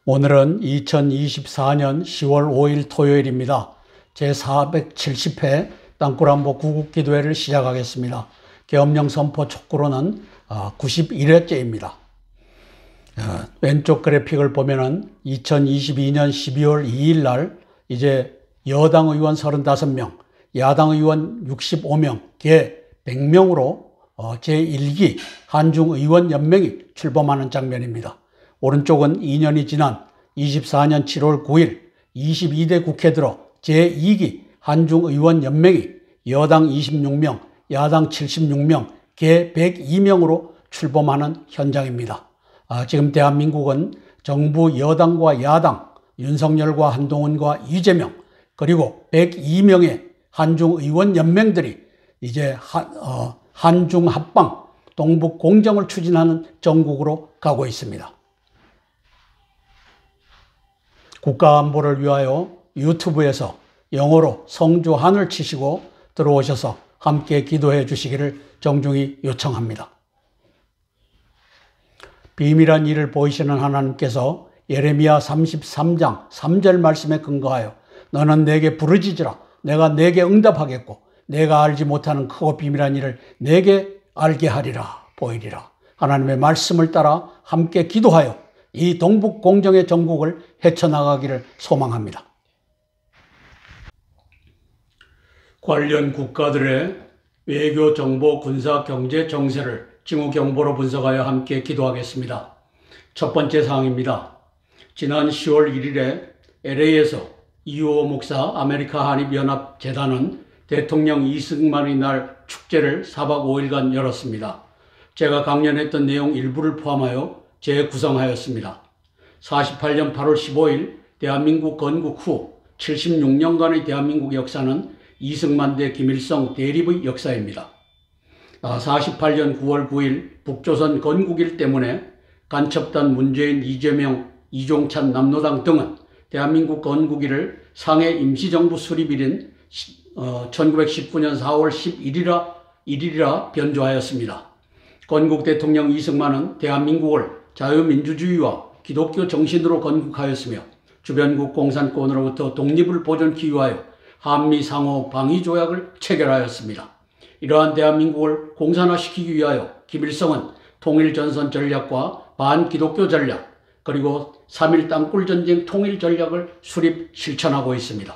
오늘은 2024년 10월 5일 토요일입니다. 제470회 땅굴안보 구국기도회를 시작하겠습니다. 계엄령 선포 촉구로는 91회째입니다. 왼쪽 그래픽을 보면은 2022년 12월 2일 날 이제 여당 의원 35명, 야당 의원 65명, 개 100명으로 제1기 한중의원연맹이 출범하는 장면입니다. 오른쪽은 2년이 지난 24년 7월 9일 22대 국회 들어 제2기 한중의원연맹이 여당 26명, 야당 76명, 개 102명으로 출범하는 현장입니다. 지금 대한민국은 정부 여당과 야당, 윤석열과 한동훈과 이재명, 그리고 102명의 한중의원연맹들이 이제 한중합방, 동북공정을 추진하는 정국으로 가고 있습니다. 국가안보를 위하여 유튜브에서 영어로 성주한을 치시고 들어오셔서 함께 기도해 주시기를 정중히 요청합니다. 비밀한 일을 보이시는 하나님께서 예레미야 33장 3절 말씀에 근거하여 너는 내게 부르짖으라 내가 내게 응답하겠고 내가 알지 못하는 크고 비밀한 일을 내게 알게 하리라 보이리라. 하나님의 말씀을 따라 함께 기도하여 이 동북공정의 정국을 헤쳐나가기를 소망합니다. 관련 국가들의 외교, 정보, 군사, 경제 정세를 징후경보로 분석하여 함께 기도하겠습니다. 첫 번째 사항입니다. 지난 10월 1일에 LA에서 이우호 목사 아메리카 한입연합재단은 대통령 이승만의 날 축제를 4박 5일간 열었습니다. 제가 강연했던 내용 일부를 포함하여 재구성하였습니다. 48년 8월 15일 대한민국 건국 후 76년간의 대한민국 역사는 이승만 대 김일성 대립의 역사입니다. 48년 9월 9일 북조선 건국일 때문에 간첩단 문재인, 이재명, 이종찬, 남로당 등은 대한민국 건국일을 상해 임시정부 수립일인 1919년 4월 11일이라 변조하였습니다. 건국 대통령 이승만은 대한민국을 자유민주주의와 기독교 정신으로 건국하였으며 주변국 공산권으로부터 독립을 보존하기 위하여 한미 상호 방위 조약을 체결하였습니다. 이러한 대한민국을 공산화시키기 위하여 김일성은 통일전선 전략과 반기독교 전략 그리고 3.1 땅굴전쟁 통일 전략을 수립 실천하고 있습니다.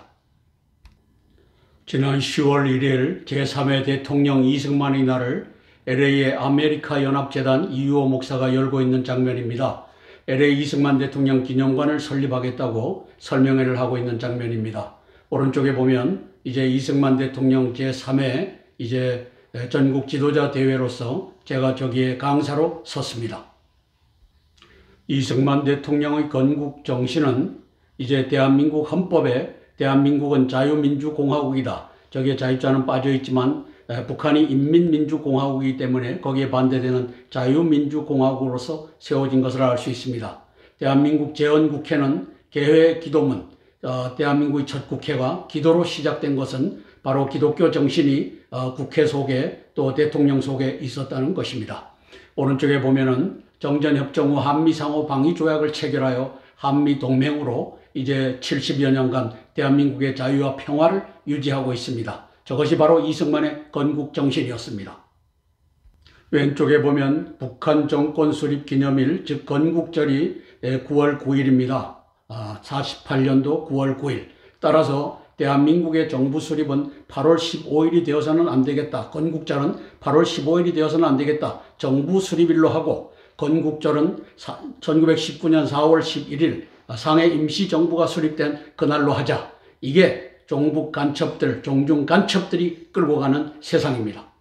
지난 10월 1일 제3회 대통령 이승만의 날을 LA의 아메리카 연합재단 이우호 목사가 열고 있는 장면입니다. LA 이승만 대통령 기념관을 설립하겠다고 설명회를 하고 있는 장면입니다. 오른쪽에 보면 이제 이승만 대통령 제3회 이제 전국 지도자 대회로서 제가 저기에 강사로 섰습니다. 이승만 대통령의 건국 정신은 이제 대한민국 헌법에 대한민국은 자유민주공화국이다. 저기에 자유자는 빠져 있지만 북한이 인민민주공화국이기 때문에 거기에 반대되는 자유민주공화국으로서 세워진 것을 알 수 있습니다. 대한민국 재헌국회는 개회 기도문, 대한민국의 첫 국회가 기도로 시작된 것은 바로 기독교 정신이 국회 속에 또 대통령 속에 있었다는 것입니다. 오른쪽에 보면은 정전협정 후 한미상호 방위조약을 체결하여 한미동맹으로 이제 70여 년간 대한민국의 자유와 평화를 유지하고 있습니다. 저것이 바로 이승만의 건국 정신이었습니다. 왼쪽에 보면 북한 정권 수립 기념일, 즉 건국절이 9월 9일입니다. 48년도 9월 9일. 따라서 대한민국의 정부 수립은 8월 15일이 되어서는 안 되겠다. 건국절은 8월 15일이 되어서는 안 되겠다. 정부 수립일로 하고 건국절은 1919년 4월 11일 상해 임시정부가 수립된 그날로 하자. 이게 종북 간첩들, 종중 간첩들이 끌고 가는 세상입니다.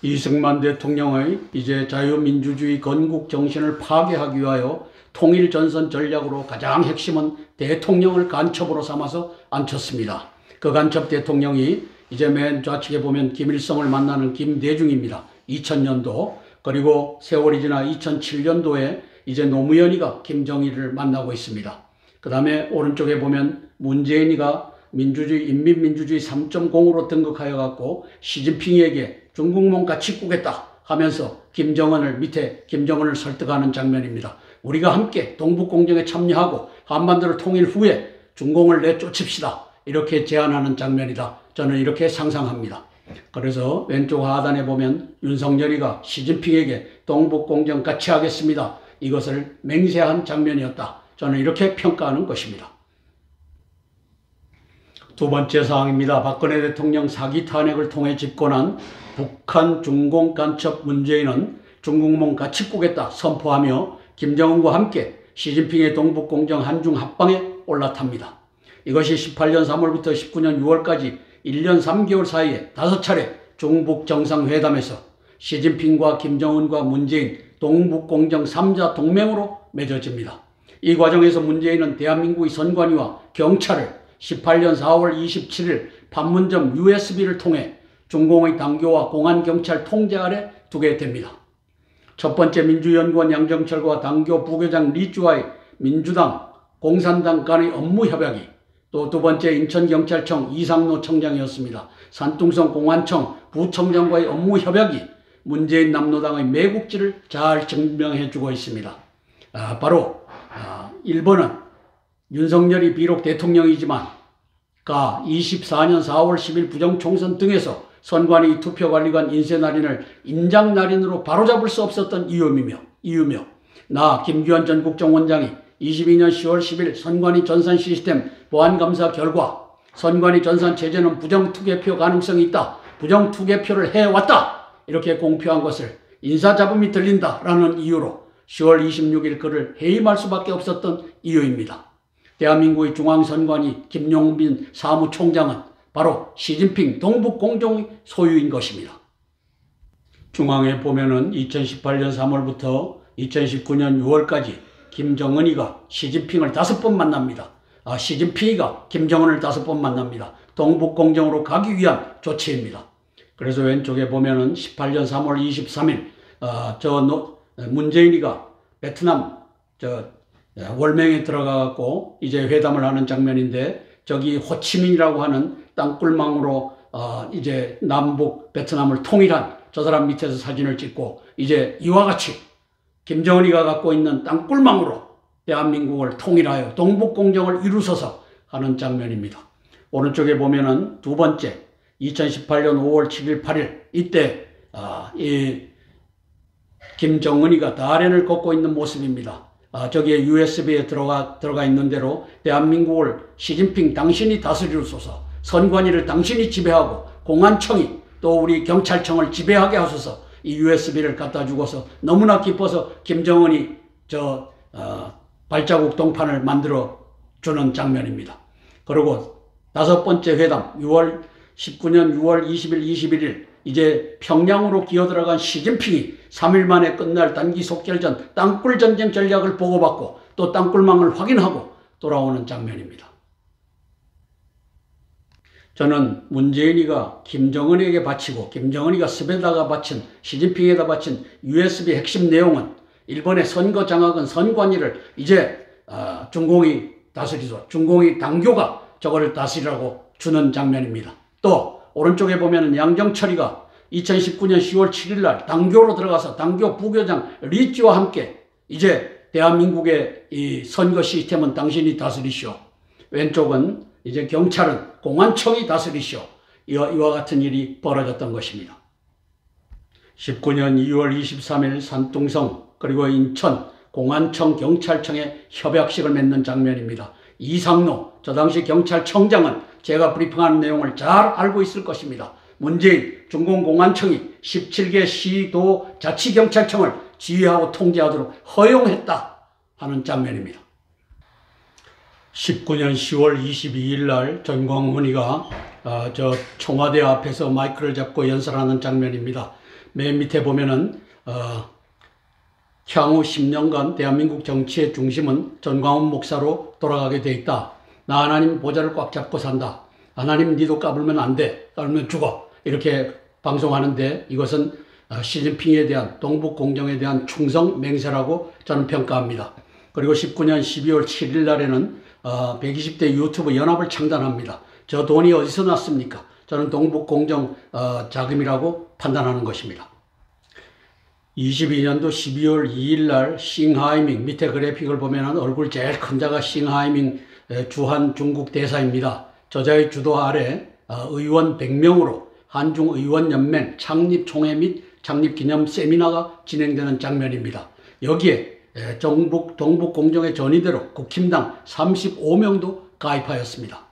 이승만 대통령의 이제 자유민주주의 건국 정신을 파괴하기 위하여 통일전선 전략으로 가장 핵심은 대통령을 간첩으로 삼아서 앉혔습니다. 그 간첩 대통령이 이제 맨 좌측에 보면 김일성을 만나는 김대중입니다. 2000년도 그리고 세월이 지나 2007년도에 이제 노무현이가 김정일을 만나고 있습니다. 그 다음에 오른쪽에 보면 문재인이가 민주주의, 인민민주주의 3.0으로 등극하여 갖고 시진핑에게 중국몽 같이 꾸겠다 하면서 김정은을 설득하는 장면입니다. 우리가 함께 동북공정에 참여하고 한반도를 통일 후에 중공을 내쫓읍시다. 이렇게 제안하는 장면이다. 저는 이렇게 상상합니다. 그래서 왼쪽 하단에 보면 윤석열이가 시진핑에게 동북공정 같이 하겠습니다. 이것을 맹세한 장면이었다. 저는 이렇게 평가하는 것입니다. 두 번째 사항입니다. 박근혜 대통령 사기 탄핵을 통해 집권한 북한 중공 간첩 문재인은 중국몽 같이 꾸겠다 선포하며 김정은과 함께 시진핑의 동북공정 한중 합방에 올라탑니다. 이것이 18년 3월부터 19년 6월까지 1년 3개월 사이에 5차례 중북 정상회담에서 시진핑과 김정은과 문재인 동북공정 3자 동맹으로 맺어집니다. 이 과정에서 문재인은 대한민국의 선관위와 경찰을 18년 4월 27일 판문점 USB를 통해 중공의 당교와 공안경찰 통제 아래 두게 됩니다. 첫 번째 민주연구원 양정철과 당교 부교장 리쭈와의 민주당, 공산당 간의 업무 협약이, 또 두 번째 인천경찰청 이상노 청장이었습니다. 산둥성 공안청 부청장과의 업무 협약이 문재인 남로당의 매국지를 잘 증명해주고 있습니다. 바로 1번은 윤석열이 비록 대통령이지만 24년 4월 10일 부정총선 등에서 선관위 투표관리관 인쇄날인을 인장날인으로 바로잡을 수 없었던 이유며 나 김규환 전 국정원장이 22년 10월 10일 선관위 전산 시스템 보안감사 결과 선관위 전산 체제는 부정투개표 가능성이 있다. 부정투개표를 해왔다. 이렇게 공표한 것을 인사잡음이 들린다라는 이유로 10월 26일 그를 해임할 수밖에 없었던 이유입니다. 대한민국의 중앙선관위 김용빈 사무총장은 바로 시진핑 동북공정의 소유인 것입니다. 중앙에 보면은 2018년 3월부터 2019년 6월까지 김정은이가 시진핑을 5번 만납니다. 시진핑이가 김정은을 5번 만납니다. 동북공정으로 가기 위한 조치입니다. 그래서 왼쪽에 보면은 18년 3월 23일 문재인이가 베트남 월맹에 들어가갖고 이제 회담을 하는 장면인데, 저기 호치민이라고 하는 땅굴망으로 이제 남북 베트남을 통일한 저 사람 밑에서 사진을 찍고, 이제 이와 같이 김정은이가 갖고 있는 땅굴망으로 대한민국을 통일하여 동북공정을 이루소서 하는 장면입니다. 오른쪽에 보면은 두 번째 2018년 5월 7일 8일 이때 이 김정은이가 다렌을 걷고 있는 모습입니다. 저기에 USB에 들어가 있는 대로 대한민국을 시진핑 당신이 다스리소서, 선관위를 당신이 지배하고 공안청이 또 우리 경찰청을 지배하게 하소서, 이 USB를 갖다 주고서 너무나 기뻐서 김정은이 발자국 동판을 만들어 주는 장면입니다. 그리고 5번째 회담 19년 6월 20일 21일 이제 평양으로 기어들어간 시진핑이 3일 만에 끝날 단기 속결전 땅굴 전쟁 전략을 보고받고 또 땅굴망을 확인하고 돌아오는 장면입니다. 저는 문재인이가 김정은에게 바치고 김정은이가 습에다가 바친, 시진핑에다 바친 USB 핵심 내용은 일본의 선거 장악은 선관위를 이제 중공이 다스리소, 중공이 당교가 저거를 다스리라고 주는 장면입니다. 또 오른쪽에 보면 양정철이가 2019년 10월 7일 날 당교로 들어가서 당교 부교장 리찌와 함께 이제 대한민국의 이 선거 시스템은 당신이 다스리시오. 왼쪽은 이제 경찰은 공안청이 다스리시오. 이와 같은 일이 벌어졌던 것입니다. 19년 2월 23일 산둥성 그리고 인천 공안청 경찰청의 협약식을 맺는 장면입니다. 이상노 저 당시 경찰청장은 제가 브리핑하는 내용을 잘 알고 있을 것입니다. 문재인 중공공안청이 17개 시도 자치경찰청을 지휘하고 통제하도록 허용했다 하는 장면입니다. 19년 10월 22일 날 전광훈이가 청와대 앞에서 마이크를 잡고 연설하는 장면입니다. 맨 밑에 보면은 향후 10년간 대한민국 정치의 중심은 전광훈 목사로 돌아가게 돼 있다. 나 하나님 보좌를 꽉 잡고 산다. 하나님 니도 까불면 안 돼. 까불면 죽어. 이렇게 방송하는데 이것은 시진핑에 대한 동북공정에 대한 충성 맹세라고 저는 평가합니다. 그리고 19년 12월 7일 날에는 120대 유튜브 연합을 창단합니다. 저 돈이 어디서 났습니까? 저는 동북공정 자금이라고 판단하는 것입니다. 22년도 12월 2일 날 싱하이밍, 밑에 그래픽을 보면 얼굴 제일 큰 자가 싱하이밍 주한 중국 대사입니다. 저자의 주도 아래 의원 100명으로 한중의원연맹 창립총회 및 창립기념 세미나가 진행되는 장면입니다. 여기에 동북공정의 전의대로 국힘당 35명도 가입하였습니다.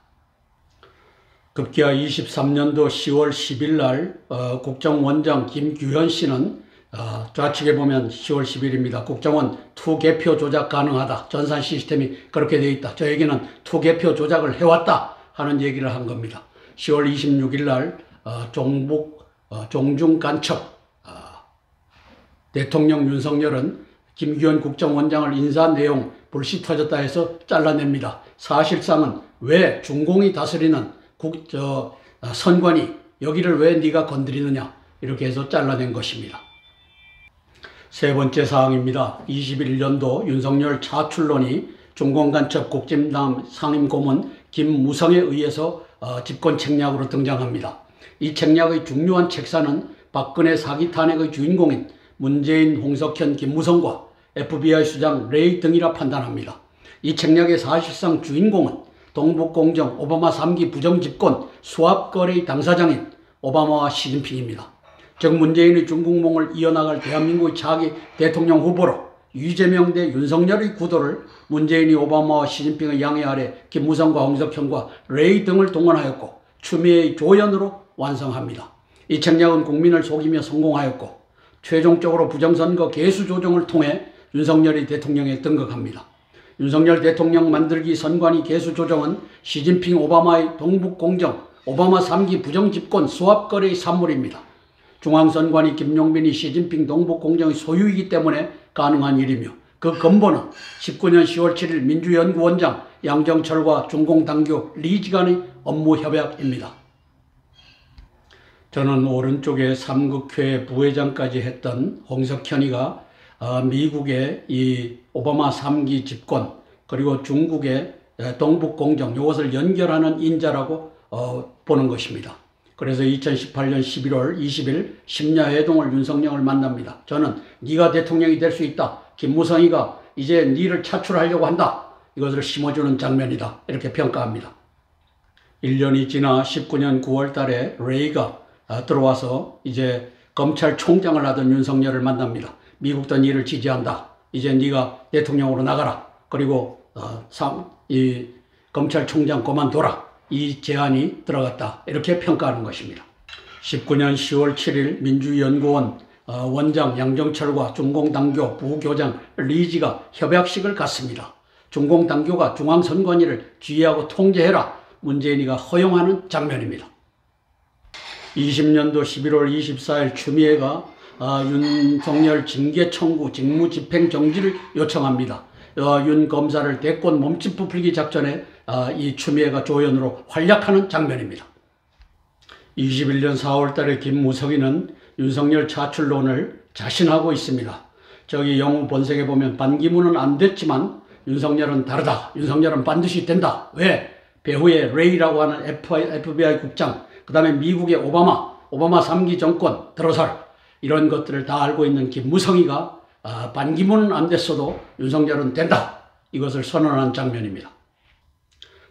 급기야 23년도 10월 10일 날 국정원장 김규현 씨는 좌측에 보면 10월 10일입니다. 국정원 투개표 조작 가능하다. 전산 시스템이 그렇게 되어 있다. 저에게는 투개표 조작을 해왔다 하는 얘기를 한 겁니다. 10월 26일 날 종중 간첩 대통령 윤석열은 김규현 국정원장을 인사 내용 불씨 터졌다 해서 잘라냅니다. 사실상은 왜 중공이 다스리는 선관위 여기를 왜 네가 건드리느냐 이렇게 해서 잘라낸 것입니다. 세 번째 사항입니다. 21년도 윤석열 차출론이 중공간첩 국진담 상임고문 김무성에 의해서 집권 책략으로 등장합니다. 이 책략의 중요한 책사는 박근혜 사기 탄핵의 주인공인 문재인, 홍석현, 김무성과 FBI 수장 레이 등이라 판단합니다. 이 책략의 사실상 주인공은 동북공정 오바마 3기 부정집권 수합거래의 당사자인 오바마와 시진핑입니다. 즉 문재인의 중국몽을 이어나갈 대한민국의 차기 대통령 후보로 이재명 대 윤석열의 구도를 문재인이 오바마와 시진핑의 양해 아래 김무성과 홍석현과 레이 등을 동원하였고 추미애의 조연으로 완성합니다. 이 책략은 국민을 속이며 성공하였고 최종적으로 부정선거 개수 조정을 통해 윤석열이 대통령에 등극합니다. 윤석열 대통령 만들기 선관위 개수 조정은 시진핑 오바마의 동북공정 오바마 3기 부정집권 수합거래의 산물입니다. 중앙선관위 김용빈이 시진핑 동북공정의 소유이기 때문에 가능한 일이며 그 근본은 19년 10월 7일 민주연구원장 양정철과 중공당교 리지 간의 업무 협약입니다. 저는 오른쪽에 3국회 부회장까지 했던 홍석현이가 미국의 이 오바마 3기 집권 그리고 중국의 동북공정 이것을 연결하는 인자라고 보는 것입니다. 그래서 2018년 11월 20일 심야회동을 윤석열을 만납니다. 저는 네가 대통령이 될 수 있다. 김무성이가 이제 네를 차출하려고 한다. 이것을 심어주는 장면이다. 이렇게 평가합니다. 1년이 지나 19년 9월 달에 레이가 들어와서 이제 검찰총장을 하던 윤석열을 만납니다. 미국도 네를 지지한다. 이제 네가 대통령으로 나가라. 그리고 이 검찰총장 그만둬라. 이 제안이 들어갔다. 이렇게 평가하는 것입니다. 19년 10월 7일 민주연구원 원장 양정철과 중공당교 부교장 리지가 협약식을 갖습니다. 중공당교가 중앙선관위를 지휘하고 통제해라. 문재인이가 허용하는 장면입니다. 20년도 11월 24일 추미애가 윤석열 징계 청구 직무집행정지를 요청합니다. 윤 검사를 대권 몸집 부풀기 작전에 이 추미애가 조연으로 활약하는 장면입니다. 21년 4월 달에 김무성이는 윤석열 차출론을 자신하고 있습니다. 저기 영우 본색에 보면 반기문은 안 됐지만 윤석열은 다르다. 윤석열은 반드시 된다. 왜? 배후에 레이라고 하는 FBI 국장, 그 다음에 미국의 오바마 3기 정권 들어설 이런 것들을 다 알고 있는 김무성이가 반기문은 안 됐어도 윤석열은 된다. 이것을 선언한 장면입니다.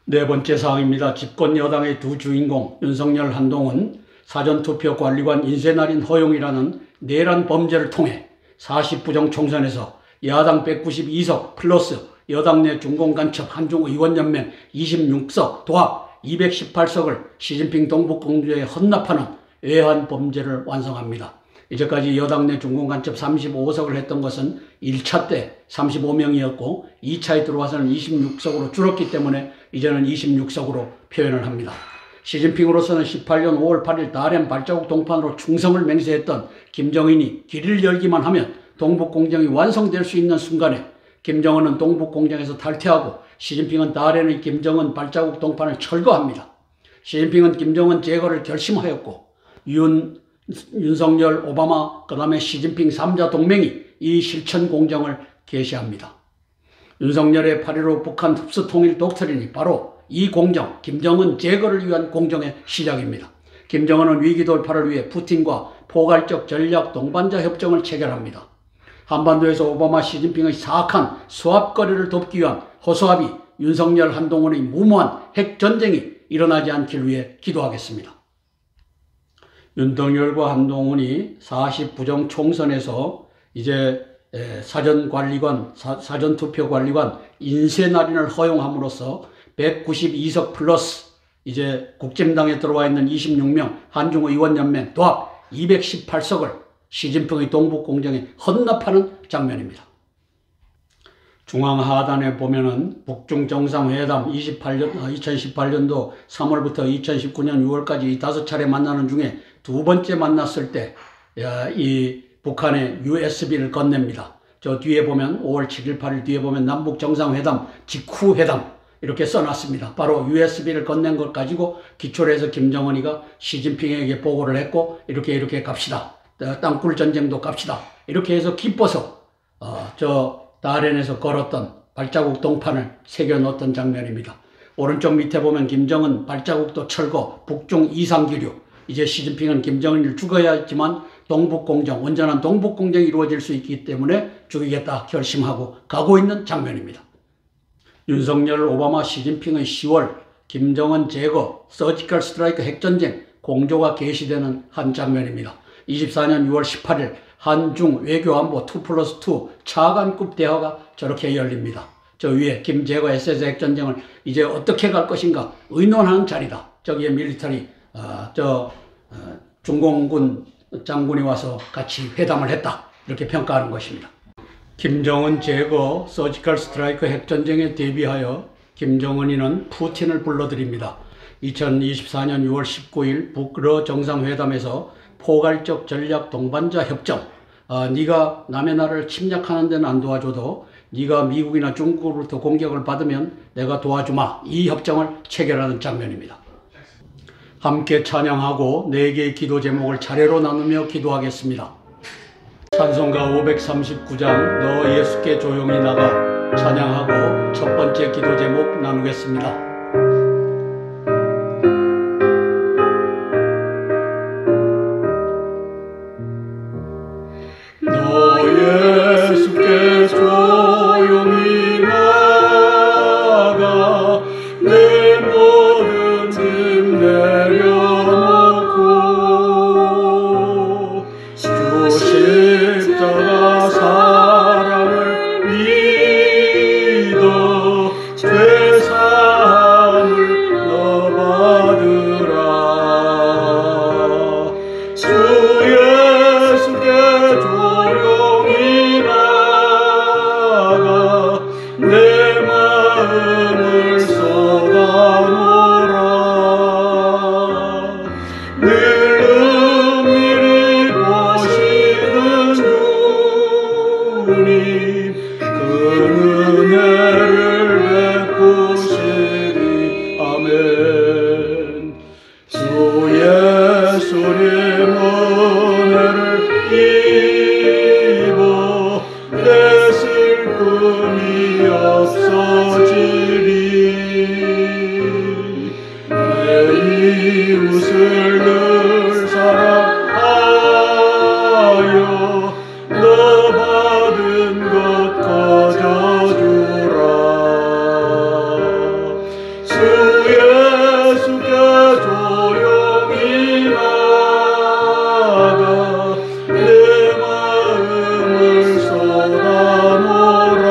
네 번째 사항입니다. 집권 여당의 두 주인공 윤석열, 한동훈 사전투표 관리관 인쇄날인 허용이라는 내란 범죄를 통해 40부정 총선에서 야당 192석 플러스 여당 내 중공간첩 한중의원연맹 26석 도합 218석을 시진핑 동북공주에 헌납하는 외환 범죄를 완성합니다. 이제까지 여당 내 중공간첩 35석을 했던 것은 1차 때 35명이었고 2차에 들어와서는 26석으로 줄었기 때문에 이제는 26석으로 표현을 합니다. 시진핑으로서는 18년 5월 8일 다롄 발자국 동판으로 충성을 맹세했던 김정은이 길을 열기만 하면 동북공정이 완성될 수 있는 순간에 김정은은 동북공정에서 탈퇴하고 시진핑은 다롄의 김정은 발자국 동판을 철거합니다. 시진핑은 김정은 제거를 결심하였고 윤석열, 오바마, 그 다음에 시진핑 3자 동맹이 이 실천 공정을 개시합니다. 윤석열의 8.15 북한 흡수 통일 독트린이 바로 이 공정, 김정은 제거를 위한 공정의 시작입니다. 김정은은 위기 돌파를 위해 푸틴과 포괄적 전략 동반자 협정을 체결합니다. 한반도에서 오바마 시진핑의 사악한 수합거래를 돕기 위한 허수아비 윤석열 한동훈의 무모한 핵전쟁이 일어나지 않길 위해 기도하겠습니다. 윤석열과 한동훈이 40부정 총선에서 이제 사전투표관리관 인쇄날인을 허용함으로써 192석 플러스 이제 국힘당에 들어와 있는 26명 한중의원연맹 도합 218석을 시진핑의 동북공정에 헌납하는 장면입니다. 중앙 하단에 보면은 북중 정상회담 2018년도 3월부터 2019년 6월까지 이 5차례 만나는 중에 두 번째 만났을 때 이 북한의 USB를 건넵니다. 저 뒤에 보면 5월 7일 8일 뒤에 보면 남북 정상회담 직후회담 이렇게 써놨습니다. 바로 USB를 건넨 것 가지고 기초를 해서 김정은이가 시진핑에게 보고를 했고 이렇게 갑시다. 땅굴 전쟁도 갑시다. 이렇게 해서 기뻐서 저 다롄에서 걸었던 발자국 동판을 새겨놓았던 장면입니다. 오른쪽 밑에 보면 김정은 발자국도 철거, 북중 이상기류. 이제 시진핑은 김정은을 죽어야 했지만 동북공정, 온전한 동북공정이 이루어질 수 있기 때문에 죽이겠다 결심하고 가고 있는 장면입니다. 윤석열, 오바마, 시진핑의 10월 김정은 제거, 서지컬 스트라이크 핵전쟁 공조가 게시되는 한 장면입니다. 24년 6월 18일 한중 외교안보 2+2 차관급 대화가 저렇게 열립니다. 저 위에 김제거 SS 핵전쟁을 이제 어떻게 갈 것인가 의논하는 자리다. 저기에 밀리터리 중공군 장군이 와서 같이 회담을 했다. 이렇게 평가하는 것입니다. 김정은 제거 서지컬 스트라이크 핵전쟁에 대비하여 김정은이는 푸틴을 불러들입니다. 2024년 6월 19일 북러 정상회담에서 포괄적 전략 동반자 협정, 네가 남의 나라를 침략하는 데는 안 도와줘도 네가 미국이나 중국으로부터 공격을 받으면 내가 도와주마. 이 협정을 체결하는 장면입니다. 함께 찬양하고 4개의 기도 제목을 차례로 나누며 기도하겠습니다. 찬송가 539장 너 예수께 조용히 나가 찬양하고 첫 번째 기도 제목 나누겠습니다. 예수께 조용히 나가 내 모든 짐 내려놓고 주 십자가 사랑을 믿어 죄사함을 너 받으라. 주 예수께 조용히 나가 내 마음을 쏟아놓으라. 늘 은밀히 보시는 주님 그 은혜를 베푸시리. 아멘. 주 예수님 은혜를 입어 내 슬픔이 없어지리. 내 이웃을 늘 사랑하여 너 받은 것 가져주라. 주 예수께 조용히 나가 내 마음을 쏟아놓으라.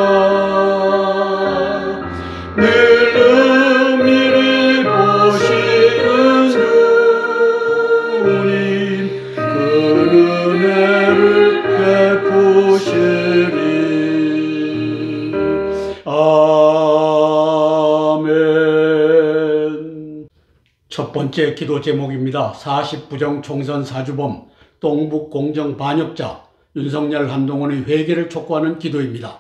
늘 은밀히 보시는 주님 그 은혜를 베푸시리. 아멘. 첫 번째 기도 제목입니다. 40부정 총선 사주범 동북공정 반역자 윤석열 한동훈의 회개를 촉구하는 기도입니다.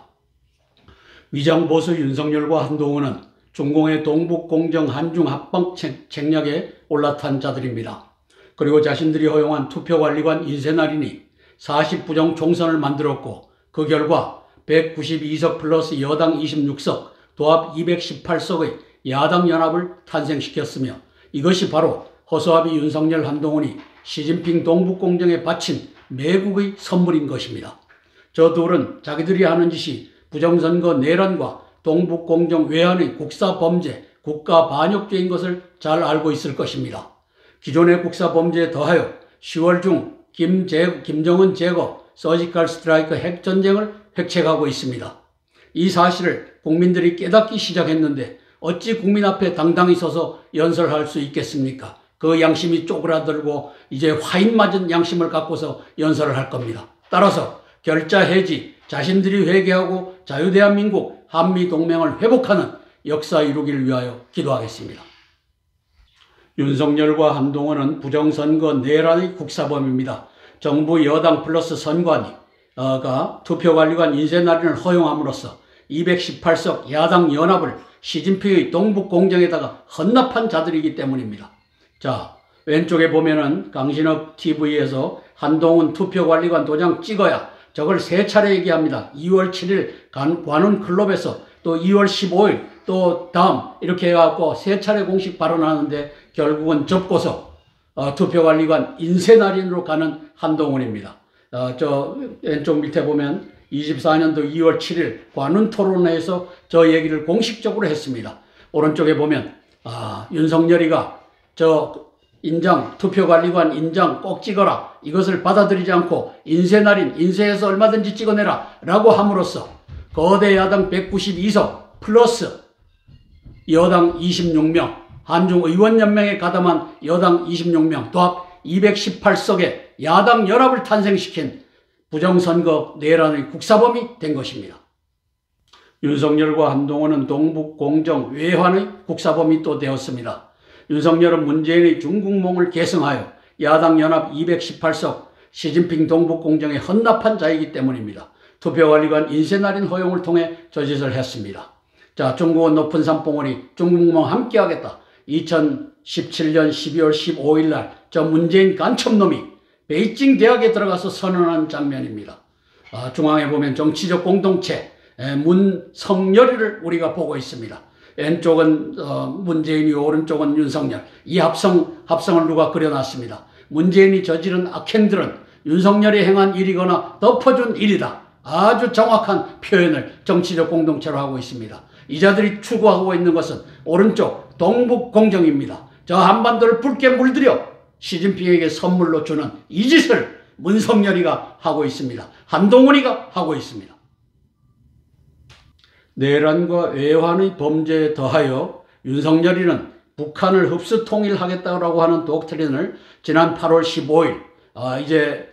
위장보수 윤석열과 한동훈은 중공의 동북공정 한중 합방 책략에 올라탄 자들입니다. 그리고 자신들이 허용한 투표관리관 인쇄날인이 40부정 총선을 만들었고 그 결과 192석 플러스 여당 26석 도합 218석의 야당 연합을 탄생시켰으며 이것이 바로 허수아비, 윤석열, 한동훈이 시진핑 동북공정에 바친 매국의 선물인 것입니다. 저 둘은 자기들이 하는 짓이 부정선거 내란과 동북공정 외환의 국사범죄, 국가반역죄인 것을 잘 알고 있을 것입니다. 기존의 국사범죄에 더하여 10월 중 김정은 제거, 서지컬 스트라이크 핵전쟁을 획책하고 있습니다. 이 사실을 국민들이 깨닫기 시작했는데 어찌 국민 앞에 당당히 서서 연설할 수 있겠습니까? 그 양심이 쪼그라들고 이제 화인 맞은 양심을 갖고서 연설을 할 겁니다. 따라서 결자 해지, 자신들이 회개하고 자유대한민국 한미동맹을 회복하는 역사 이루기를 위하여 기도하겠습니다. 윤석열과 한동훈은 부정선거 내란의 국사범입니다. 정부 여당 플러스 선관위가 투표관리관 인쇄날인을 허용함으로써 218석 야당 연합을 시진핑의 동북공정에다가 헌납한 자들이기 때문입니다. 자, 왼쪽에 보면은 강신업 TV에서 한동훈 투표관리관 도장 찍어야 저걸 세 차례 얘기합니다. 2월 7일 관훈 클럽에서 또 2월 15일 또 다음 이렇게 해갖고 세 차례 공식 발언하는데 결국은 접고서 투표관리관 인쇄날인으로 가는 한동훈입니다. 저 왼쪽 밑에 보면 24년도 2월 7일 관훈 토론회에서 저 얘기를 공식적으로 했습니다. 오른쪽에 보면 윤석열이가 저 인장, 투표관리관 인장 꼭 찍어라. 이것을 받아들이지 않고 인쇄날인, 인쇄해서 얼마든지 찍어내라. 라고 함으로써 거대 야당 192석 플러스 여당 26명, 한중의원연맹에 가담한 여당 26명, 도합 218석의 야당 연합을 탄생시킨 부정선거 내란의 국사범이 된 것입니다. 윤석열과 한동훈은 동북공정 외환의 국사범이 또 되었습니다. 윤석열은 문재인의 중국몽을 계승하여 야당 연합 218석 시진핑 동북공정에 헌납한 자이기 때문입니다. 투표관리관 인쇄날인 허용을 통해 저 짓을 했습니다. 자, 중국은 높은 산봉우리 중국몽 함께하겠다. 2017년 12월 15일 날 저 문재인 간첩놈이 베이징 대학에 들어가서 선언한 장면입니다. 중앙에 보면 정치적 공동체 문성열이를 우리가 보고 있습니다. 왼쪽은 문재인이, 오른쪽은 윤석열. 이 합성을 누가 그려놨습니다. 문재인이 저지른 악행들은 윤석열이 행한 일이거나 덮어준 일이다. 아주 정확한 표현을 정치적 공동체로 하고 있습니다. 이 자들이 추구하고 있는 것은 오른쪽 동북공정입니다. 저 한반도를 붉게 물들여 시진핑에게 선물로 주는 이 짓을 문성열이가 하고 있습니다. 한동훈이가 하고 있습니다. 내란과 외환의 범죄에 더하여 윤석열이는 북한을 흡수 통일하겠다고 하는 독트린을 지난 8월 15일 이제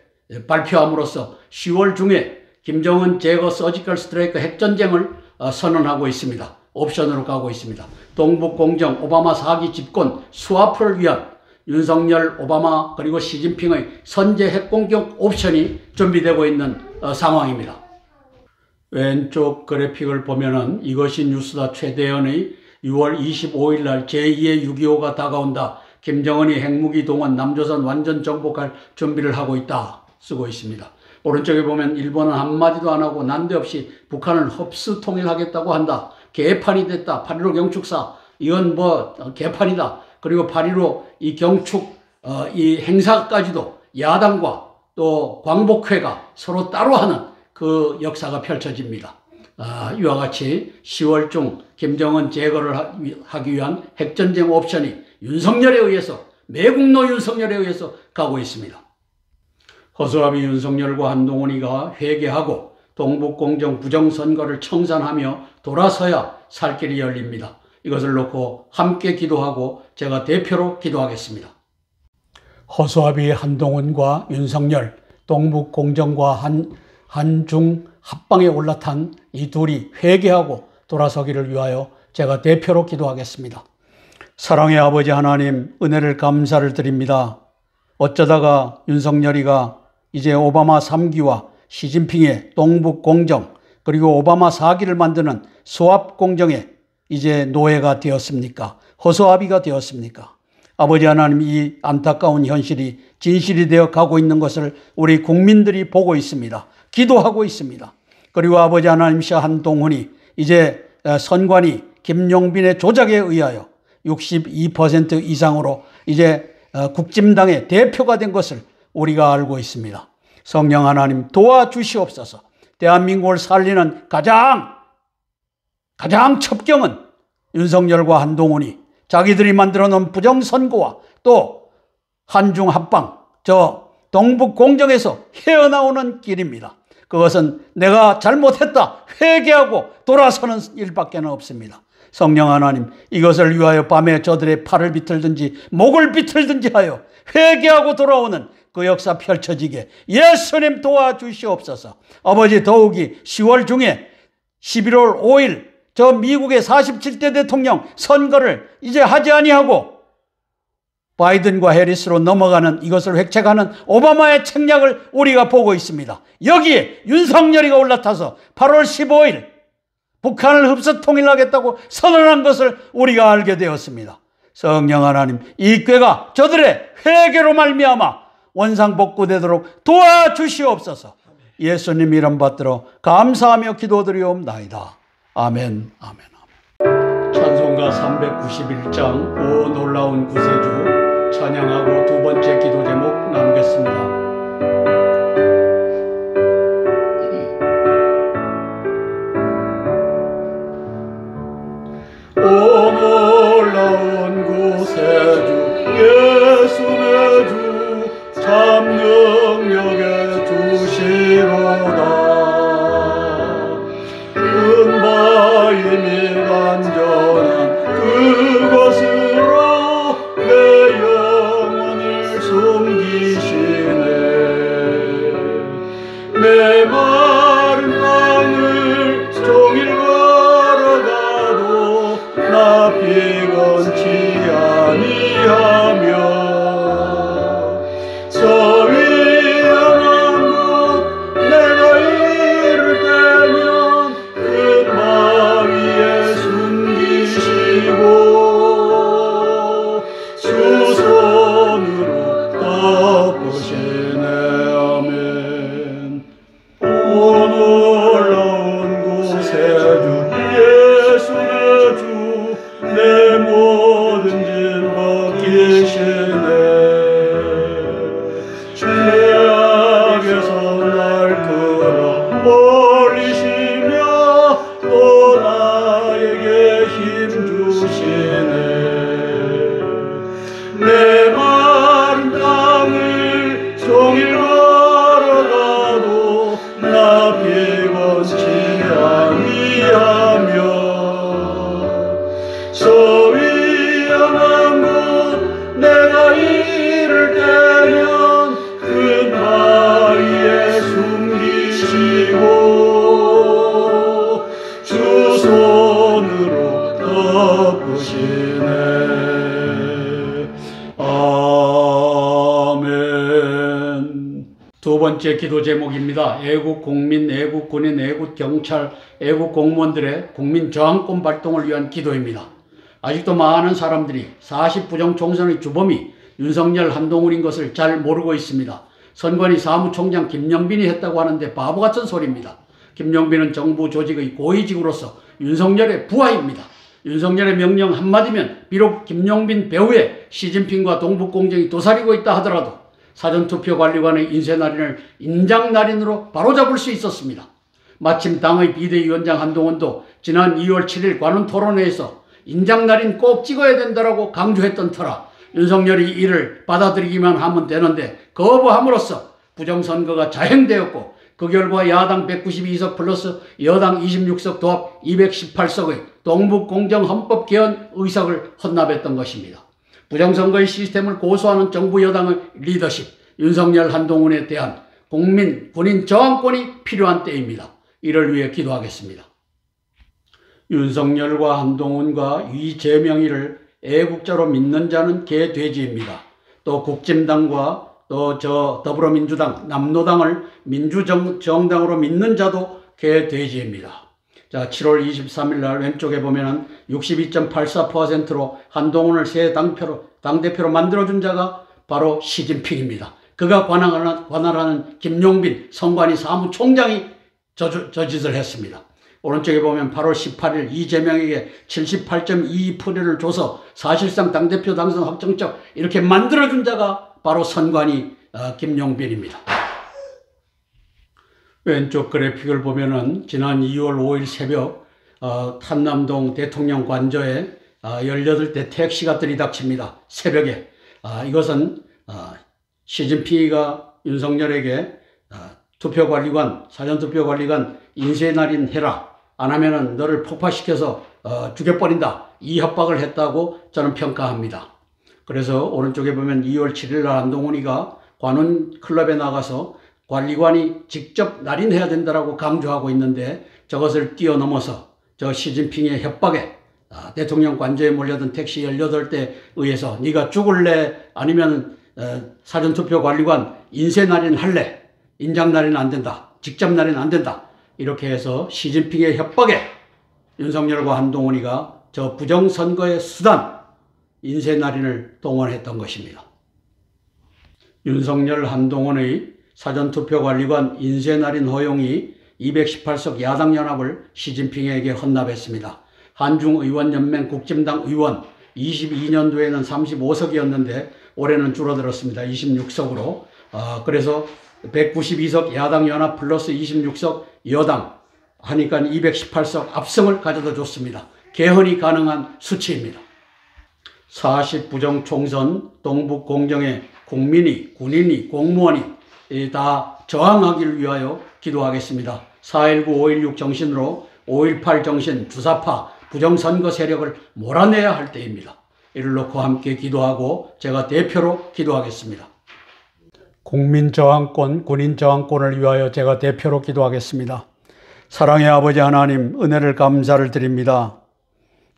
발표함으로써 10월 중에 김정은 제거 서지컬 스트라이크 핵전쟁을 선언하고 있습니다. 옵션으로 가고 있습니다. 동북공정 오바마 4기 집권 수합을 위한 윤석열, 오바마 그리고 시진핑의 선제 핵공격 옵션이 준비되고 있는 상황입니다. 왼쪽 그래픽을 보면은 이것이 뉴스다 최대현의 6월 25일 날 제2의 6.25가 다가온다. 김정은이 핵무기 동원 남조선 완전 정복할 준비를 하고 있다. 쓰고 있습니다. 오른쪽에 보면 일본은 한마디도 안 하고 난데없이 북한을 흡수 통일하겠다고 한다. 개판이 됐다. 8.15 경축사. 이건 뭐 개판이다. 그리고 8.15 이 경축 이 행사까지도 야당과 또 광복회가 서로 따로 하는 그 역사가 펼쳐집니다. 이와 같이 10월 중 김정은 제거를 하기 위한 핵전쟁 옵션이 윤석열에 의해서 매국노 윤석열에 의해서 가고 있습니다. 허수아비 윤석열과 한동훈이가 회개하고 동북공정 부정선거를 청산하며 돌아서야 살 길이 열립니다. 이것을 놓고 함께 기도하고 제가 대표로 기도하겠습니다. 허수아비 한동훈과 윤석열, 동북공정과 한중 합방에 올라탄 이 둘이 회개하고 돌아서기를 위하여 제가 대표로 기도하겠습니다. 사랑의 아버지 하나님, 은혜를 감사를 드립니다. 어쩌다가 윤석열이가 이제 오바마 3기와 시진핑의 동북공정 그리고 오바마 4기를 만드는 소합공정에 이제 노예가 되었습니까? 허수아비가 되었습니까? 아버지 하나님, 이 안타까운 현실이 진실이 되어 가고 있는 것을 우리 국민들이 보고 있습니다. 기도하고 있습니다. 그리고 아버지 하나님, 한동훈이 이제 선관위 김용빈의 조작에 의하여 62% 이상으로 이제 국진당의 대표가 된 것을 우리가 알고 있습니다. 성령 하나님 도와주시옵소서. 대한민국을 살리는 가장 첩경은 윤석열과 한동훈이 자기들이 만들어놓은 부정선거와 또 한중합방, 저 동북공정에서 헤어나오는 길입니다. 그것은 내가 잘못했다 회개하고 돌아서는 일밖에 없습니다. 성령 하나님, 이것을 위하여 밤에 저들의 팔을 비틀든지 목을 비틀든지 하여 회개하고 돌아오는 그 역사 펼쳐지게 예수님 도와주시옵소서. 아버지, 더욱이 10월 중에 11월 5일 저 미국의 47대 대통령 선거를 이제 하지 아니하고 바이든과 해리스로 넘어가는, 이것을 획책하는 오바마의 책략을 우리가 보고 있습니다. 여기에 윤석열이가 올라타서 8월 15일 북한을 흡수 통일하겠다고 선언한 것을 우리가 알게 되었습니다. 성령 하나님, 이 꾀가 저들의 회개로 말미암아 원상복구되도록 도와주시옵소서. 예수님 이름 받들어 감사하며 기도드리옵나이다. 아멘, 아멘, 아멘. 찬송가 391장 오 놀라운 구세주 찬양하고 두 번째 기도 제목 나누겠습니다. 오 놀라운 구세주 예수 내 주 참 능력의 주시로다. 은바임이 안전한 그곳으로 내 영혼을 숨기시네. 내 마른 땅을 종일 걸어가도 나 피곤치 아니하며 저 위험한 곳 내가 이를 때면 그 바위에 숨기시고 주 손으로 덮으시네. 아멘. 오 놀라운 구세주 예수 내 주 내 모든 짐 벗기시네. 죄악에서 날 끌어 올리시며 또 나에게 힘 주시네. 내 마른 땅을 종일 걸어가도 나 피곤치 아니하며 저 위험한 곳 내가 이를 때면 그 바위에 숨기시고 주 손으로 덮으시네. 아멘. 두 번째 기도 제목입니다. 애국 국민, 애국 군인, 애국 경찰, 애국 공무원들의 국민 저항권 발동을 위한 기도입니다. 아직도 많은 사람들이 40부정 총선의 주범이 윤석열, 한동훈인 것을 잘 모르고 있습니다. 선관위 사무총장 김영빈이 했다고 하는데 바보 같은 소리입니다. 김영빈은 정부 조직의 고위직으로서 윤석열의 부하입니다. 윤석열의 명령 한마디면 비록 김영빈 배후에 시진핑과 동북공정이 도사리고 있다 하더라도 사전투표관리관의 인쇄날인을 인장날인으로 바로잡을 수 있었습니다. 마침 당의 비대위원장 한동훈도 지난 2월 7일 관훈토론회에서 인장날인 꼭 찍어야 된다고 강조했던 터라 윤석열이 이를 받아들이기만 하면 되는데 거부함으로써 부정선거가 자행되었고 그 결과 야당 192석 플러스 여당 26석 도합 218석의 동북공정헌법 개헌 의석을 헌납했던 것입니다. 부정선거의 시스템을 고수하는 정부 여당의 리더십, 윤석열, 한동훈에 대한 국민, 군인 저항권이 필요한 때입니다. 이를 위해 기도하겠습니다. 윤석열과 한동훈과 이재명이를 애국자로 믿는 자는 개돼지입니다. 또 국진당과 또 더불어민주당, 남노당을 민주정당으로 믿는 자도 개돼지입니다. 자, 7월 23일 날 왼쪽에 보면은 62.84%로 한동훈을 새 당대표로 만들어준 자가 바로 시진핑입니다. 그가 관할하는 김용빈 선관위 사무총장이 저 짓을 했습니다. 오른쪽에 보면 8월 18일 이재명에게 78.22%를 줘서 사실상 당대표 당선 확정적 이렇게 만들어준 자가 바로 선관위 김용빈입니다. 왼쪽 그래픽을 보면은 지난 2월 5일 새벽 탄남동 대통령 관저에 18대 택시가 들이닥칩니다. 새벽에. 이것은 시진핑이가 윤석열에게 투표관리관, 사전투표관리관 인쇄날인 해라. 안 하면은 너를 폭파시켜서 죽여버린다. 이 협박을 했다고 저는 평가합니다. 그래서 오른쪽에 보면 2월 7일 날 한동훈이가 관훈 클럽에 나가서 관리관이 직접 날인해야 된다라고 강조하고 있는데 저것을 뛰어넘어서 저 시진핑의 협박에 대통령 관저에 몰려든 택시 18대에 의해서 네가 죽을래 아니면 사전투표 관리관 인쇄 날인 할래? 인장 날인 안 된다. 직접 날인 안 된다. 이렇게 해서 시진핑의 협박에 윤석열과 한동훈이가 저 부정선거의 수단 인쇄 날인을 동원했던 것입니다. 윤석열 한동훈의 사전투표관리관 인쇄날인 허용이 218석 야당연합을 시진핑에게 헌납했습니다. 한중의원연맹 국진당 의원 22년도에는 35석이었는데 올해는 줄어들었습니다. 26석으로. 그래서 192석 야당연합 플러스 26석 여당 하니까 218석 압승을 가져다 줬습니다. 개헌이 가능한 수치입니다. 40 부정총선 동북공정에 국민이, 군인이, 공무원이 다 저항하기를 위하여 기도하겠습니다. 4.19, 5.16 정신으로 5.18 정신, 주사파, 부정선거 세력을 몰아내야 할 때입니다. 이를 놓고 함께 기도하고 제가 대표로 기도하겠습니다. 국민저항권, 군인저항권을 위하여 제가 대표로 기도하겠습니다. 사랑의 아버지 하나님, 은혜를 감사를 드립니다.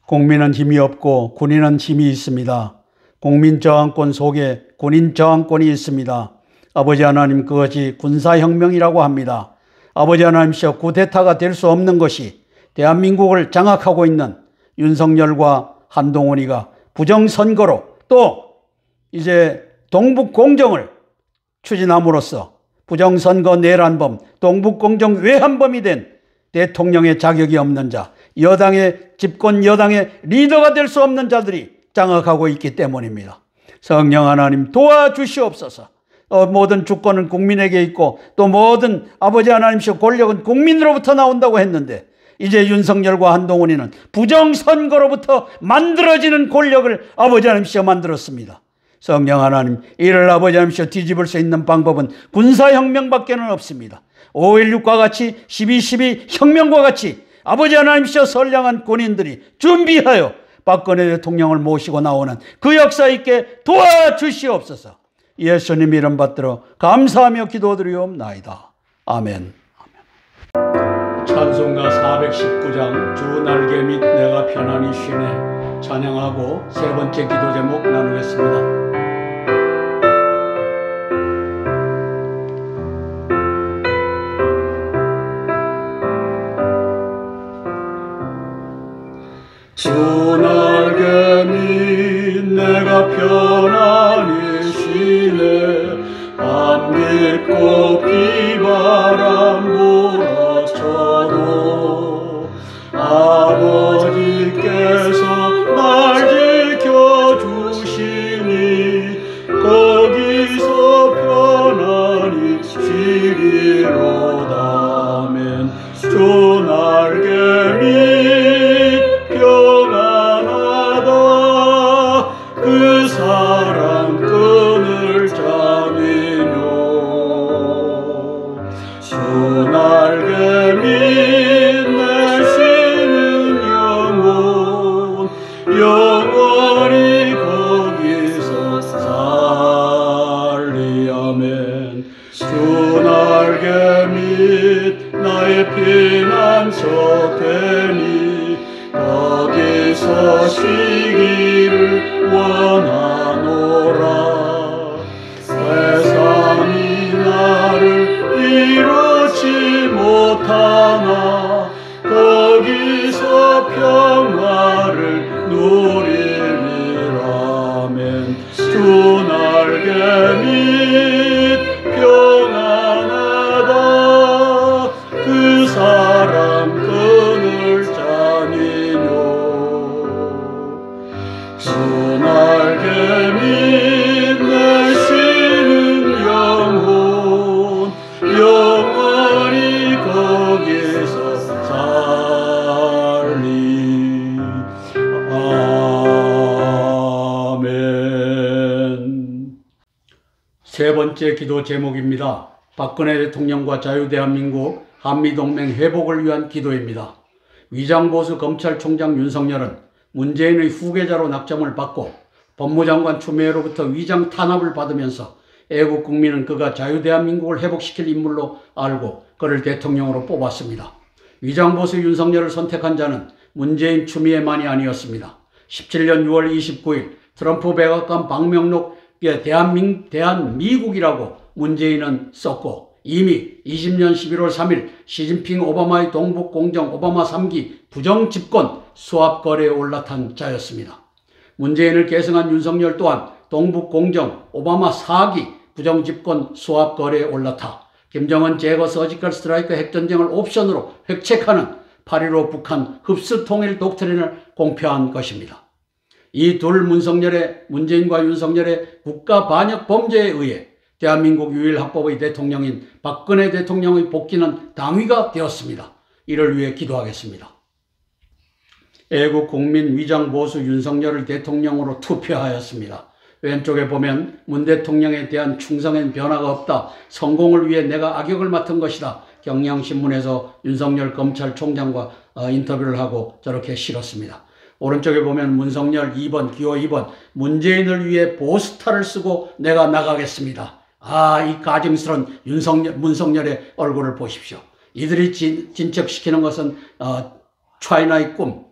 국민은 힘이 없고 군인은 힘이 있습니다. 국민저항권 속에 군인저항권이 있습니다. 아버지 하나님, 그것이 군사혁명이라고 합니다. 아버지 하나님이여, 쿠데타가 될 수 없는 것이 대한민국을 장악하고 있는 윤석열과 한동훈이가 부정선거로 또 이제 동북공정을 추진함으로써 부정선거 내란범, 동북공정 외환범이 된 대통령의 자격이 없는 자, 여당의 집권 여당의 리더가 될 수 없는 자들이 장악하고 있기 때문입니다. 성령 하나님 도와주시옵소서. 모든 주권은 국민에게 있고 또 모든 아버지 하나님이여 권력은 국민으로부터 나온다고 했는데 이제 윤석열과 한동훈이는 부정선거로부터 만들어지는 권력을 아버지 하나님이여 만들었습니다. 성령 하나님, 이를 아버지 하나님이여 뒤집을 수 있는 방법은 군사혁명밖에는 없습니다. 5.16과 같이 12.12 혁명과 같이 아버지 하나님이여 선량한 군인들이 준비하여 박근혜 대통령을 모시고 나오는 그 역사 있게 도와주시옵소서. 예수님 이름 받들어 감사하며 기도드리옵나이다. 아멘. 찬송가 419장 주 날개 밑 내가 편안히 쉬네 찬양하고 세 번째 기도 제목 나누겠습니다. 주 날개 밑 내가 편안히 쉬네 밤 깊고 비바람 불어쳐도 아버지께서 날 지켜주시니 거기서 편안히 쉬리로다. 아멘. 주 날개 밑 평안하다. 그 사랑 끈을 잡으며 주 날개 밑 내 쉬는 영혼 영원히 거기서 살리. 아멘. 주 날개 밑 나의 피난처 되니 거기서 쉬기를 원하노라. 세상이 나를 이루지 못하나 거기서 평화를 누리리라. 아멘. 주 날개 밑 평안하다. 그 사랑 그 두 날개 밑 내쉬는 영혼 영원히 거기서 살리. 아멘. 세 번째 기도 제목입니다. 박근혜 대통령과 자유대한민국 한미동맹 회복을 위한 기도입니다. 위장보수 검찰총장 윤석열은 문재인의 후계자로 낙점을 받고 법무장관 추미애로부터 위장 탄압을 받으면서 애국 국민은 그가 자유대한민국을 회복시킬 인물로 알고 그를 대통령으로 뽑았습니다. 위장보수 윤석열을 선택한 자는 문재인 추미애만이 아니었습니다. 17년 6월 29일 트럼프 백악관 방명록에 대한미국이라고 문재인은 썼고 이미 20년 11월 3일 시진핑 오바마의 동북공정 오바마 3기 부정집권 수합거래에 올라탄 자였습니다. 문재인을 계승한 윤석열 또한 동북공정 오바마 4기 부정집권 수합거래에 올라타 김정은 제거 서지컬 스트라이크 핵전쟁을 옵션으로 획책하는 8.15 북한 흡수통일 독트린을 공표한 것입니다. 이 둘 문재인과 윤석열의 국가 반역 범죄에 의해 대한민국 유일합법의 대통령인 박근혜 대통령의 복귀는 당위가 되었습니다. 이를 위해 기도하겠습니다. 애국 국민 위장보수 윤석열을 대통령으로 투표하였습니다. 왼쪽에 보면 문 대통령에 대한 충성엔 변화가 없다. 성공을 위해 내가 악역을 맡은 것이다. 경향신문에서 윤석열 검찰총장과 인터뷰를 하고 저렇게 실었습니다. 오른쪽에 보면 문석열 2번, 기호 2번 문재인을 위해 보스타를 쓰고 내가 나가겠습니다. 이 가증스러운 문석열의 얼굴을 보십시오. 이들이 진척시키는 것은 차이나의 꿈,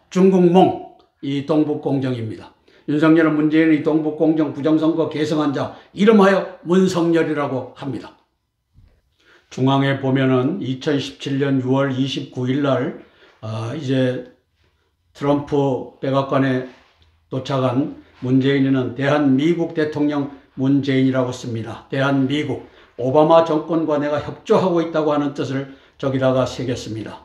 중국몽, 이 동북공정입니다. 윤석열은 문재인의 동북공정 부정선거 계승한 자 이름하여 문석열이라고 합니다. 중앙에 보면은 2017년 6월 29일 날 이제 트럼프 백악관에 도착한 문재인은 대한미국 대통령 문재인이라고 씁니다. 대한미국, 오바마 정권과 내가 협조하고 있다고 하는 뜻을 저기다가 새겼습니다.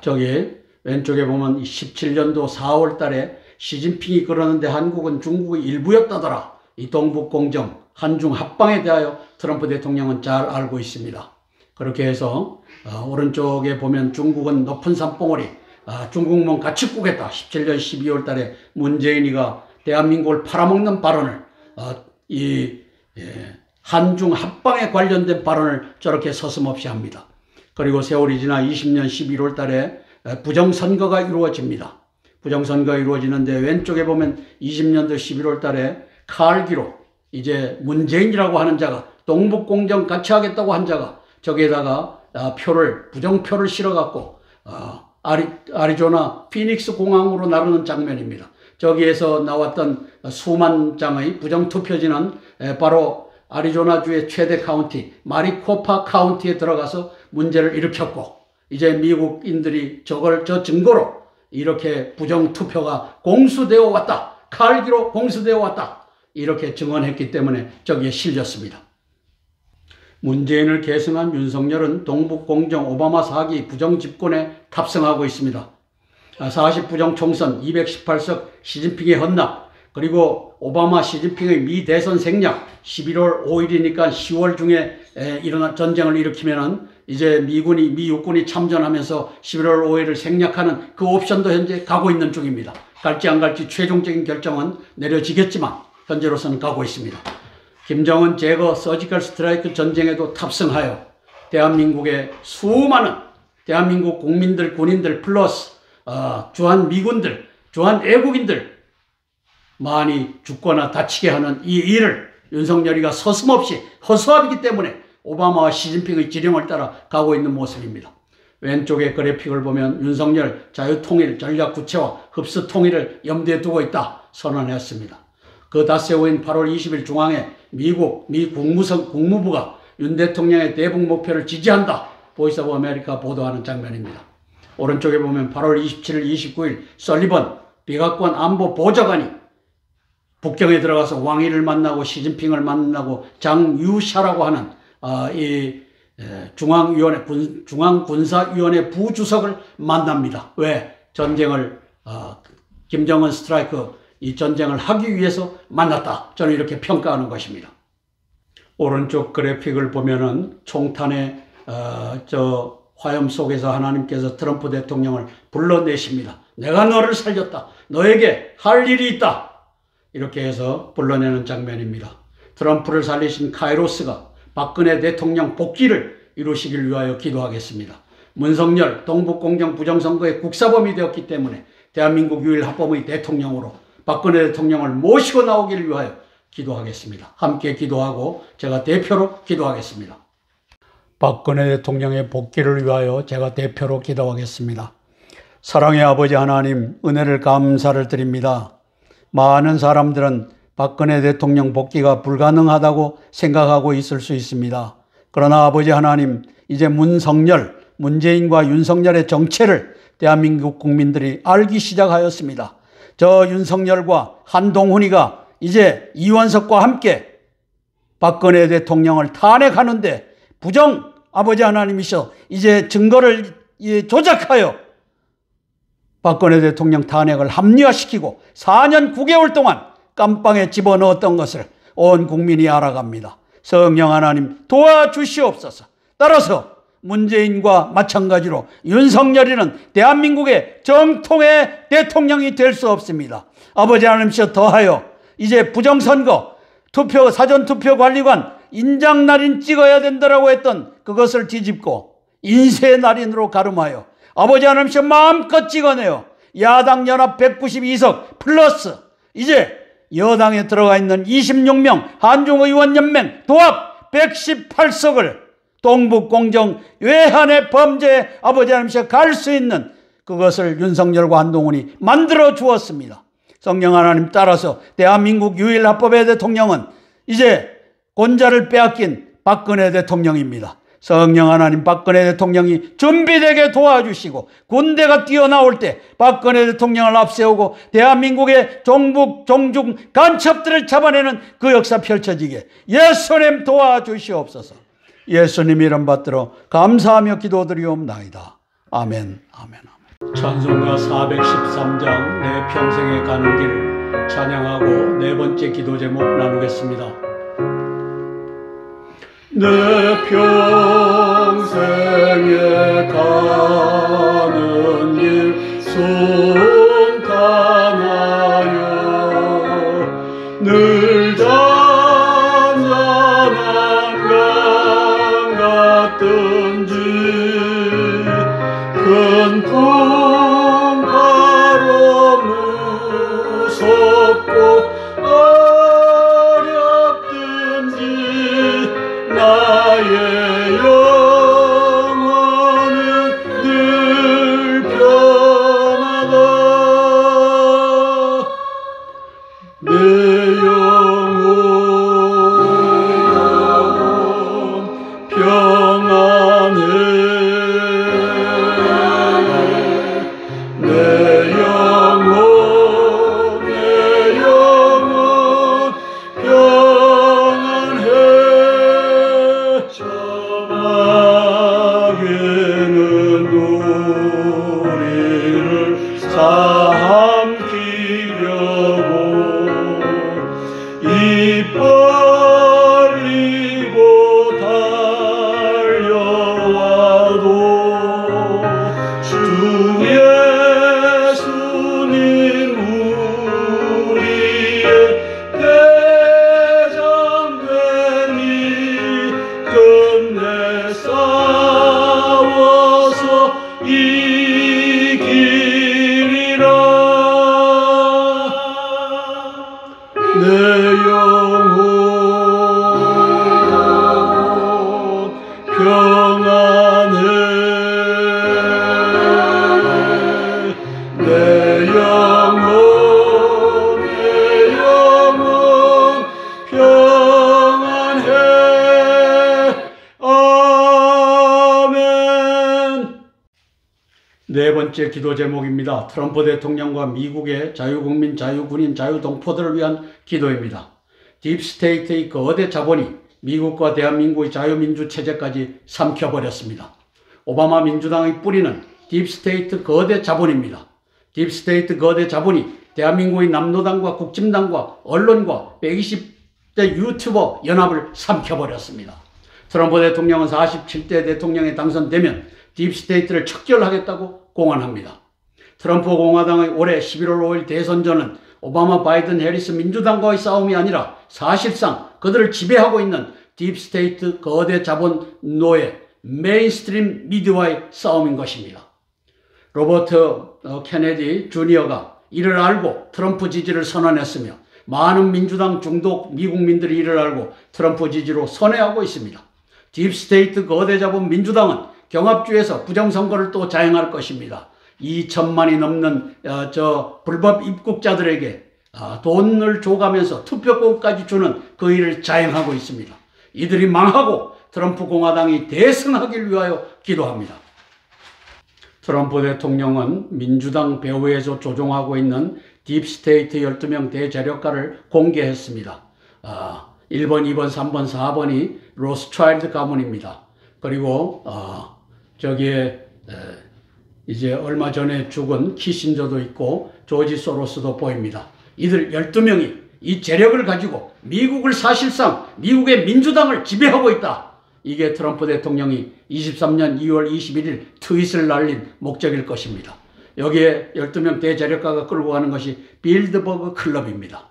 저기 왼쪽에 보면 17년도 4월 달에 시진핑이 그러는데 한국은 중국의 일부였다더라. 이 동북공정, 한중 합방에 대하여 트럼프 대통령은 잘 알고 있습니다. 그렇게 해서 오른쪽에 보면 중국은 높은 산봉우리, 중국몽 같이 꾸겠다. 17년 12월 달에 문재인이가 대한민국을 팔아먹는 발언을 한중 합방에 관련된 발언을 저렇게 서슴없이 합니다. 그리고 세월이 지나 20년 11월 달에 부정선거가 이루어집니다. 부정선거가 이루어지는데 왼쪽에 보면 20년도 11월 달에 칼기로 이제 문재인이라고 하는 자가 동북공정 같이 하겠다고 한 자가 저기에다가 부정표를 실어갖고 아리조나 피닉스 공항으로 나르는 장면입니다. 저기에서 나왔던 수만 장의 부정투표지는 바로 아리조나주의 최대 카운티 마리코파 카운티에 들어가서 문제를 일으켰고 이제 미국인들이 저 증거로 이렇게 부정투표가 공수되어 왔다. 칼기로 공수되어 왔다. 이렇게 증언했기 때문에 저기에 실렸습니다. 문재인을 계승한 윤석열은 동북공정 오바마 4기 부정집권에 탑승하고 있습니다. 40부정 총선 218석 시진핑의 헌납 그리고 오바마 시진핑의 미 대선 생략 11월 5일이니까 10월 중에 일어난 전쟁을 일으키면은 이제 미 육군이 참전하면서 11월 5일을 생략하는 그 옵션도 현재 가고 있는 중입니다. 갈지 안 갈지 최종적인 결정은 내려지겠지만 현재로서는 가고 있습니다. 김정은 제거 서지컬 스트라이크 전쟁에도 탑승하여 대한민국의 수많은 대한민국 국민들, 군인들 플러스 주한 미군들, 주한 애국인들 많이 죽거나 다치게 하는 이 일을 윤석열이가 서슴없이 허수아비이기 때문에 오바마와 시진핑의 지령을 따라 가고 있는 모습입니다. 왼쪽의 그래픽을 보면 윤석열 자유통일 전략 구체화 흡수 통일을 염두에 두고 있다 선언했습니다. 그 닷새후인 8월 20일 중앙에 미 국무부가 윤 대통령의 대북 목표를 지지한다. 보이스 오브 아메리카 보도하는 장면입니다. 오른쪽에 보면 8월 27일, 29일 설리번 백악관 안보 보좌관이 북경에 들어가서 왕이를 만나고 시진핑을 만나고 장유샤라고 하는 중앙군사위원회 부주석을 만납니다. 왜? 전쟁을 김정은 스트라이크 이 전쟁을 하기 위해서 만났다. 저는 이렇게 평가하는 것입니다. 오른쪽 그래픽을 보면은 총탄의 저 화염 속에서 하나님께서 트럼프 대통령을 불러내십니다. 내가 너를 살렸다. 너에게 할 일이 있다. 이렇게 해서 불러내는 장면입니다. 트럼프를 살리신 카이로스가 박근혜 대통령 복귀를 이루시길 위하여 기도하겠습니다. 문석열 동북공정 부정선거의 국사범이 되었기 때문에 대한민국 유일 합법의 대통령으로 박근혜 대통령을 모시고 나오기를 위하여 기도하겠습니다. 함께 기도하고 제가 대표로 기도하겠습니다. 박근혜 대통령의 복귀를 위하여 제가 대표로 기도하겠습니다. 사랑의 아버지 하나님, 은혜를 감사를 드립니다. 많은 사람들은 박근혜 대통령 복귀가 불가능하다고 생각하고 있을 수 있습니다. 그러나 아버지 하나님, 이제 문석열, 문재인과 윤석열의 정체를 대한민국 국민들이 알기 시작하였습니다. 저 윤석열과 한동훈이가 이제 이원석과 함께 박근혜 대통령을 탄핵하는데 아버지 하나님이셔 이제 증거를 조작하여 박근혜 대통령 탄핵을 합리화시키고 4년 9개월 동안 깜빵에 집어넣었던 것을 온 국민이 알아갑니다. 성령 하나님 도와주시옵소서. 따라서 문재인과 마찬가지로 윤석열이는 대한민국의 정통의 대통령이 될 수 없습니다. 아버지 하나님께서 더하여 이제 부정선거, 사전투표관리관 인장날인 찍어야 된다라고 했던 그것을 뒤집고 인쇄날인으로 가름하여 아버지 하나님께서 마음껏 찍어내요. 야당 연합 192석 플러스 이제 여당에 들어가 있는 26명 한중의원연맹 도합 118석을 동북공정 외환의 범죄에 아버지 하나님께서 갈 수 있는 그것을 윤석열과 한동훈이 만들어 주었습니다. 성령 하나님 따라서 대한민국 유일 합법의 대통령은 이제 권자를 빼앗긴 박근혜 대통령입니다. 성령 하나님 박근혜 대통령이 준비되게 도와주시고 군대가 뛰어나올 때 박근혜 대통령을 앞세우고 대한민국의 종북 종중 간첩들을 잡아내는 그 역사 펼쳐지게 예수님 도와주시옵소서. 예수님 이름 받들어 감사하며 기도드리옵나이다. 아멘. 아멘. 아멘. 찬송가 413장 내 평생에 가는 길 찬양하고 네 번째 기도 제목 나누겠습니다. 내 평생에 가는 길 순탄하여 늘 잔잔한 강 같든지 큰 풍파로 무섭고 나의 영혼은 늘 편하다. 내 영혼 평안해. 내 영혼 평안해. 저마게는 우리를 삼키려고 입 벌리고 달려와도 주 예수님 우리의 대장되니 끝내 싸워서 이기리라. 내 영혼 평안해. 내 영혼 평안해. 네 번째 기도 제목입니다. 트럼프 대통령과 미국의 자유국민, 자유군인, 자유동포들을 위한 기도입니다. 딥스테이트의 거대 자본이 미국과 대한민국의 자유민주 체제까지 삼켜버렸습니다. 오바마 민주당의 뿌리는 딥스테이트 거대 자본입니다. 딥스테이트 거대 자본이 대한민국의 남로당과 국진당과 언론과 120대 유튜버 연합을 삼켜버렸습니다. 트럼프 대통령은 47대 대통령에 당선되면 딥스테이트를 척결하겠다고 공언합니다. 트럼프 공화당의 올해 11월 5일 대선전은 오바마, 바이든, 해리스 민주당과의 싸움이 아니라 사실상 그들을 지배하고 있는 딥스테이트 거대 자본 노예 메인스트림 미디어와의 싸움인 것입니다. 로버트 케네디 주니어가 이를 알고 트럼프 지지를 선언했으며 많은 민주당 중독 미국민들이 이를 알고 트럼프 지지로 선회하고 있습니다. 딥스테이트 거대 자본 민주당은 경합주에서 부정선거를 또 자행할 것입니다. 2천만이 넘는 불법 입국자들에게 돈을 줘가면서 투표권까지 주는 그 일을 자행하고 있습니다. 이들이 망하고 트럼프 공화당이 대승하길 위하여 기도합니다. 트럼프 대통령은 민주당 배후에서 조종하고 있는 딥스테이트 12명 대재력가를 공개했습니다. 1번, 2번, 3번, 4번이 로스차일드 가문입니다. 그리고 저기에 이제 얼마 전에 죽은 키신저도 있고 조지 소로스도 보입니다. 이들 12명이 이 재력을 가지고 미국을 사실상 미국의 민주당을 지배하고 있다. 이게 트럼프 대통령이 23년 2월 21일 트윗을 날린 목적일 것입니다. 여기에 12명 대재력가가 끌고 가는 것이 빌드버그 클럽입니다.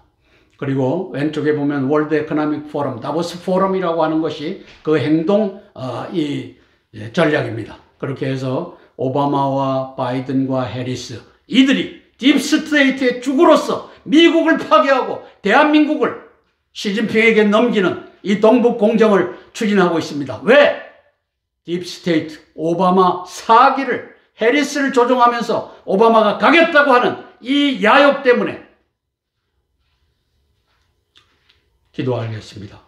그리고 왼쪽에 보면 월드 에코노믹 포럼, 다보스 포럼이라고 하는 것이 그 행동 전략입니다. 그렇게 해서 오바마와 바이든과 해리스 이들이 딥스테이트의 주구로서 미국을 파괴하고 대한민국을 시진핑에게 넘기는 이 동북 공정을 추진하고 있습니다. 왜? 딥스테이트 오바마 사기를 해리스를 조종하면서 오바마가 가겠다고 하는 이 야욕 때문에 기도하겠습니다.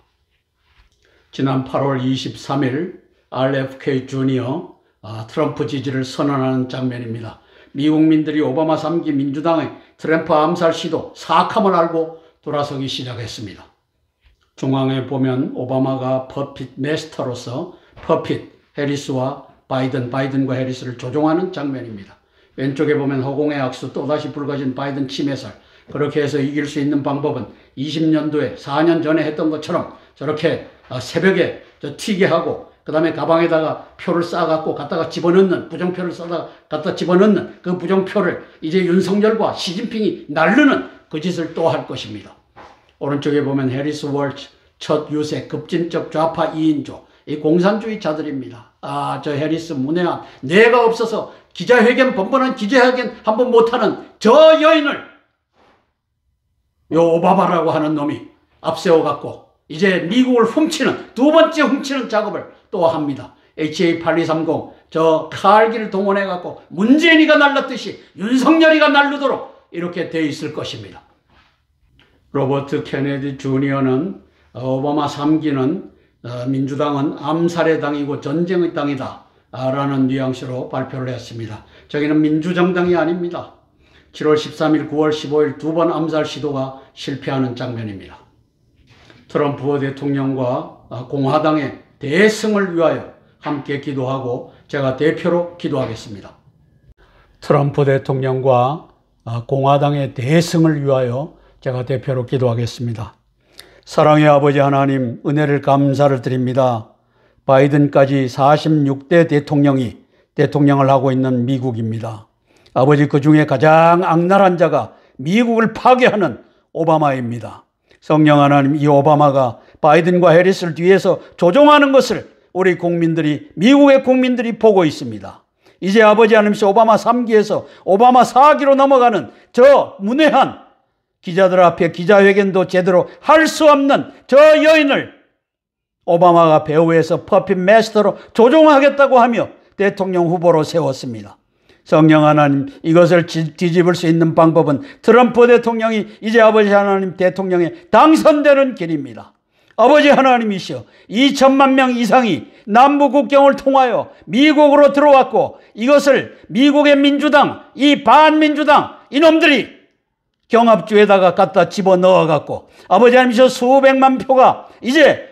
지난 8월 23일 RFK 주니어 트럼프 지지를 선언하는 장면입니다. 미국민들이 오바마 3기 민주당의 트럼프 암살 시도 사악함을 알고 돌아서기 시작했습니다. 중앙에 보면 오바마가 퍼핏 메스터로서 퍼핏 해리스와 바이든과 해리스를 조종하는 장면입니다. 왼쪽에 보면 허공의 악수 또다시 붉어진 바이든 침해설. 그렇게 해서 이길 수 있는 방법은 20년도에 4년 전에 했던 것처럼 저렇게 새벽에 튀게 하고 그 다음에 가방에다가 표를 싸갖고 갖다가 집어넣는 부정표를 싸다가 갖다 집어넣는 그 부정표를 이제 윤석열과 시진핑이 나르는 그 짓을 또 할 것입니다. 오른쪽에 보면 해리스 월츠 첫 유세 급진적 좌파 2인조 이 공산주의자들입니다. 저 해리스 문외한 뇌가 없어서 기자회견 번번한 기자회견 한번 못하는 저 여인을 요 오바마라고 하는 놈이 앞세워갖고 이제 미국을 훔치는 두 번째 훔치는 작업을 또 합니다. HA8230 저 칼기를 동원해갖고 문재인이가 날랐듯이 윤석열이가 날르도록 이렇게 돼 있을 것입니다. 로버트 케네디 주니어는 오바마 3기는 민주당은 암살의 당이고 전쟁의 당이다 라는 뉘앙스로 발표를 했습니다. 저기는 민주정당이 아닙니다. 7월 13일, 9월 15일 두 번 암살 시도가 실패하는 장면입니다. 트럼프 대통령과 공화당의 대승을 위하여 함께 기도하고 제가 대표로 기도하겠습니다. 트럼프 대통령과 공화당의 대승을 위하여 제가 대표로 기도하겠습니다. 사랑의 아버지 하나님, 은혜를 감사를 드립니다. 바이든까지 46대 대통령을 하고 있는 미국입니다. 아버지, 그 중에 가장 악랄한 자가 미국을 파괴하는 오바마입니다. 성령 하나님, 이 오바마가 바이든과 해리스를 뒤에서 조종하는 것을 우리 국민들이, 미국의 국민들이 보고 있습니다. 이제 아버지 하나님께서 오바마 3기에서 오바마 4기로 넘어가는 저 문외한 기자들 앞에 기자회견도 제대로 할 수 없는 저 여인을 오바마가 배후에서 퍼핏 메스터로 조종하겠다고 하며 대통령 후보로 세웠습니다. 성령 하나님, 이것을 뒤집을 수 있는 방법은 트럼프 대통령이 이제 아버지 하나님 대통령에 당선되는 길입니다. 아버지 하나님이시여, 2천만 명 이상이 남북 국경을 통하여 미국으로 들어왔고 이것을 미국의 민주당, 이 반민주당 이놈들이 경합주에다가 갖다 집어넣어갖고 아버지 하나님이시여, 수백만 표가 이제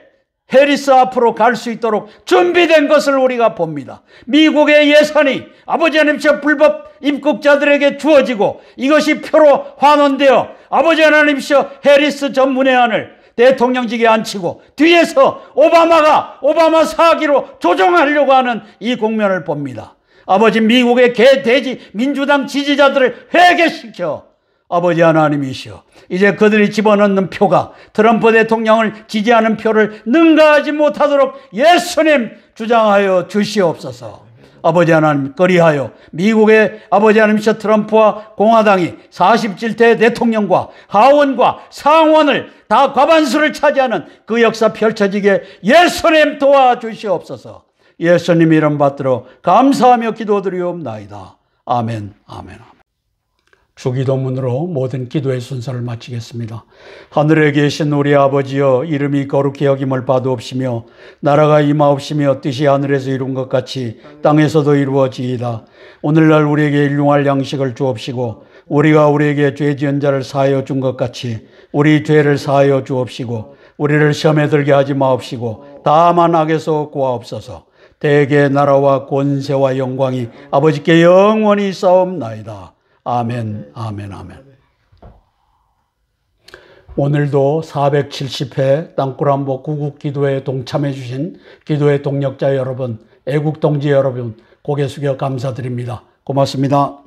해리스 앞으로 갈 수 있도록 준비된 것을 우리가 봅니다. 미국의 예산이 아버지 하나님께서 불법 입국자들에게 주어지고 이것이 표로 환원되어 아버지 하나님께서 해리스 전 문외한을 대통령직에 앉히고 뒤에서 오바마 사기로 조종하려고 하는 이 국면을 봅니다. 아버지 미국의 개돼지 민주당 지지자들을 회개시켜 아버지 하나님이시여 이제 그들이 집어넣는 표가 트럼프 대통령을 지지하는 표를 능가하지 못하도록 예수님 주장하여 주시옵소서. 아버지 하나님 그리하여 미국의 아버지 하나님이시여 트럼프와 공화당이 47대 대통령과 하원과 상원을 다 과반수를 차지하는 그 역사 펼쳐지게 예수님 도와주시옵소서. 예수님 이름 받들어 감사하며 기도드리옵나이다. 아멘, 아멘. 주기도문으로 모든 기도의 순서를 마치겠습니다. 하늘에 계신 우리 아버지여 이름이 거룩히 여김을 받으옵시며 나라가 임하옵시며 뜻이 하늘에서 이룬 것 같이 땅에서도 이루어지이다. 오늘날 우리에게 일용할 양식을 주옵시고 우리가 우리에게 죄 지은 자를 사하여 준 것 같이 우리 죄를 사하여 주옵시고 우리를 시험에 들게 하지 마옵시고 다만 악에서 구하옵소서. 대개 나라와 권세와 영광이 아버지께 영원히 싸움나이다. 아멘, 아멘, 아멘. 오늘도 470회 땅굴한복 구국기도에 동참해 주신 기도의 동력자 여러분, 애국동지 여러분, 고개 숙여 감사드립니다. 고맙습니다.